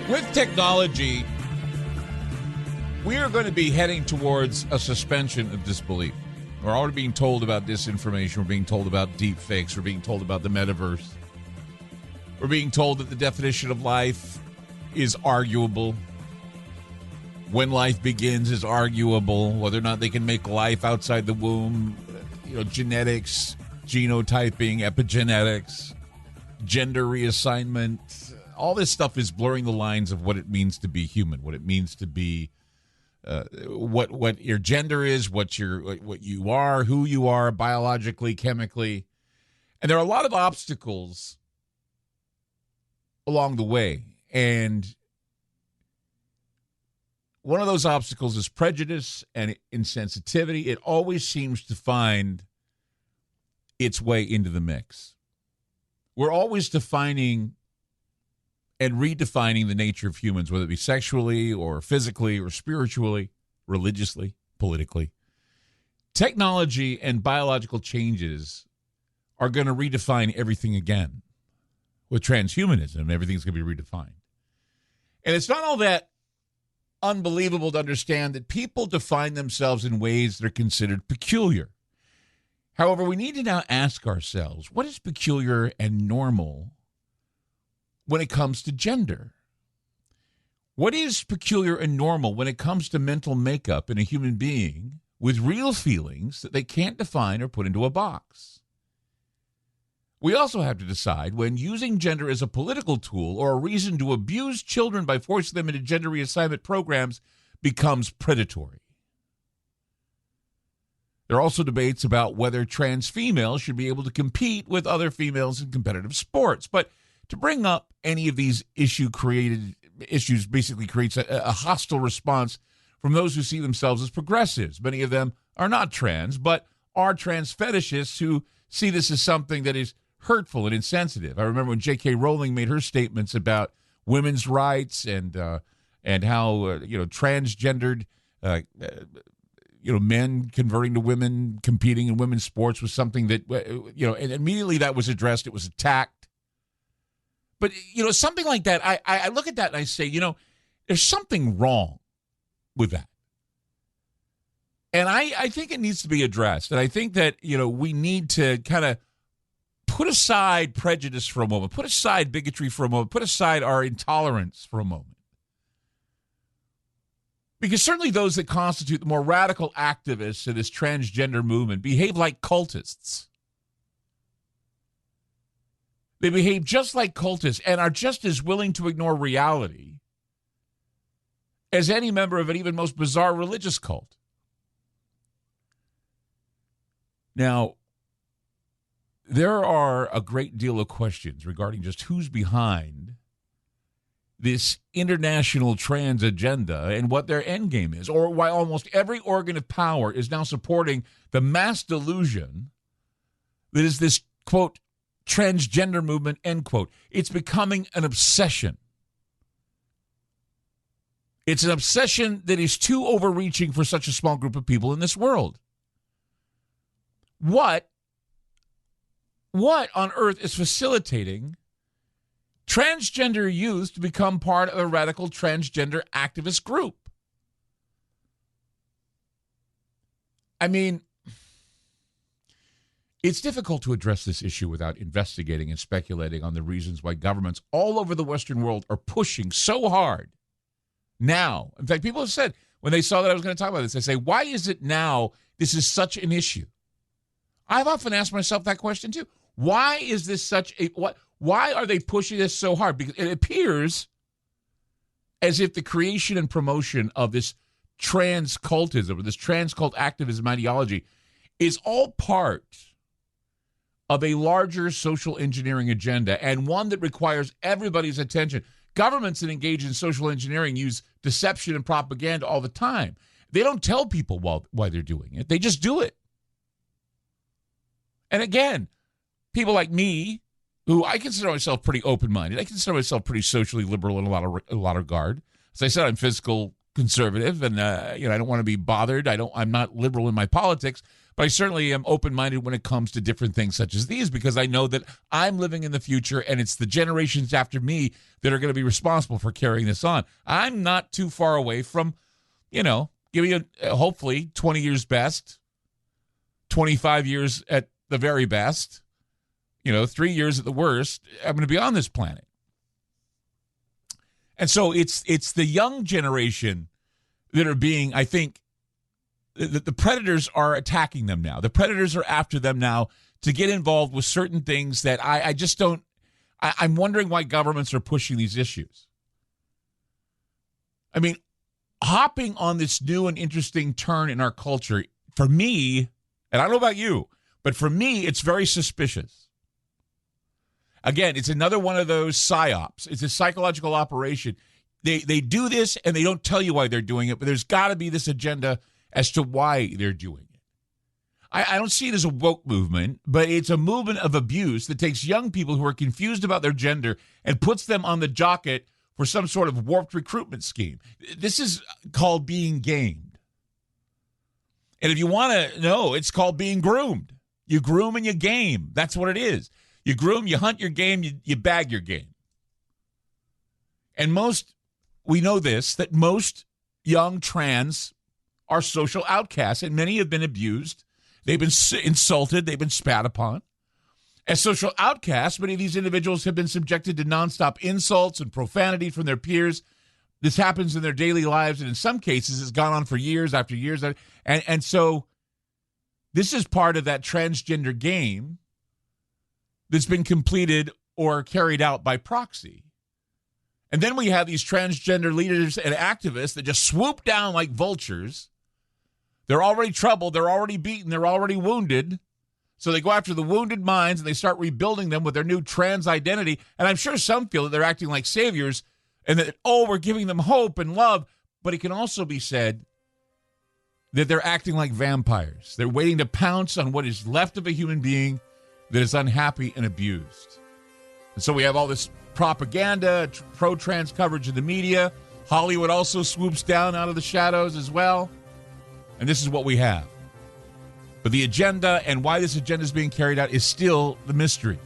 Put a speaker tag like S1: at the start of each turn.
S1: With technology, we are going to be heading towards a suspension of disbelief. We're already being told about disinformation. We're being told about deep fakes. We're being told about the metaverse. We're being told that the definition of life is arguable. When life begins is arguable. Whether or not they can make life outside the womb, genetics, genotyping, epigenetics, gender reassignment. All this stuff is blurring the lines of what it means to be human, what it means to be, what your gender is, what you are, who you are biologically, chemically. And there are a lot of obstacles along the way. And one of those obstacles is prejudice and insensitivity. It always seems to find its way into the mix. We're always defining and redefining the nature of humans, whether it be sexually or physically or spiritually, religiously, politically. Technology and biological changes are going to redefine everything again. With transhumanism, everything's going to be redefined. And it's not all that unbelievable to understand that people define themselves in ways that are considered peculiar. However, we need to now ask ourselves, what is peculiar and normal when it comes to gender? What is peculiar and normal when it comes to mental makeup in a human being with real feelings that they can't define or put into a box? We also have to decide when using gender as a political tool or a reason to abuse children by forcing them into gender reassignment programs becomes predatory. There are also debates about whether trans females should be able to compete with other females in competitive sports. But to bring up any of these issues basically creates a hostile response from those who see themselves as progressives. Many of them are not trans, but are trans fetishists who see this as something that is hurtful and insensitive. I remember when J.K. Rowling made her statements about women's rights and how transgendered men converting to women, competing in women's sports was something that and immediately that was addressed. It was attacked. But something like that, I look at that and I say, there's something wrong with that. And I think it needs to be addressed. And I think that, we need to kind of put aside prejudice for a moment, put aside bigotry for a moment, put aside our intolerance for a moment. Because certainly those that constitute the more radical activists in this transgender movement behave like cultists. They behave just like cultists and are just as willing to ignore reality as any member of an even most bizarre religious cult. Now, there are a great deal of questions regarding just who's behind this international trans agenda and what their end game is, or why almost every organ of power is now supporting the mass delusion that is this, quote, transgender movement, end quote. It's becoming an obsession. It's an obsession that is too overreaching for such a small group of people in this world. What on earth is facilitating transgender youth to become part of a radical transgender activist group? I mean, it's difficult to address this issue without investigating and speculating on the reasons why governments all over the Western world are pushing so hard now. In fact, people have said, when they saw that I was going to talk about this, they say, why is it now this is such an issue? I've often asked myself that question too. Why is this such a, why are they pushing this so hard? Because it appears as if the creation and promotion of this trans cultism, or this trans cult activism ideology, is all part of a larger social engineering agenda, and one that requires everybody's attention. Governments that engage in social engineering use deception and propaganda all the time. They don't tell people why they're doing it. They just do it. And again, people like me, who I consider myself pretty open-minded, I consider myself pretty socially liberal in a lot of regard. As I said, I'm fiscal conservative, and I don't want to be bothered. I'm not liberal in my politics, But I certainly am open-minded when it comes to different things such as these, because I know that I'm living in the future and it's the generations after me that are going to be responsible for carrying this on. I'm not too far away from, giving hopefully 20 years best, 25 years at the very best, 3 years at the worst. I'm going to be on this planet. And so it's the young generation that are being, I think, the predators are attacking them now. The predators are after them now to get involved with certain things that I just don't. I'm wondering why governments are pushing these issues. I mean, hopping on this new and interesting turn in our culture, for me, and I don't know about you, but for me, it's very suspicious. Again, it's another one of those psyops. It's a psychological operation. They do this and they don't tell you why they're doing it, but there's got to be this agenda as to why they're doing it. I don't see it as a woke movement, but it's a movement of abuse that takes young people who are confused about their gender and puts them on the docket for some sort of warped recruitment scheme. This is called being gamed. And if you want to know, it's called being groomed. You groom and you game. That's what it is. You groom, you hunt your game, you bag your game. And we know this, that most young trans are social outcasts, and many have been abused. They've been insulted. They've been spat upon. As social outcasts, many of these individuals have been subjected to nonstop insults and profanity from their peers. This happens in their daily lives, and in some cases, it's gone on for years after years. And so this is part of that transgender game that's been completed or carried out by proxy. And then we have these transgender leaders and activists that just swoop down like vultures. They're already troubled. They're already beaten. They're already wounded. So they go after the wounded minds and they start rebuilding them with their new trans identity. And I'm sure some feel that they're acting like saviors and that, we're giving them hope and love. But it can also be said that they're acting like vampires. They're waiting to pounce on what is left of a human being that is unhappy and abused. And so we have all this propaganda, pro-trans coverage in the media. Hollywood also swoops down out of the shadows as well. And this is what we have. But the agenda and why this agenda is being carried out is still the mystery.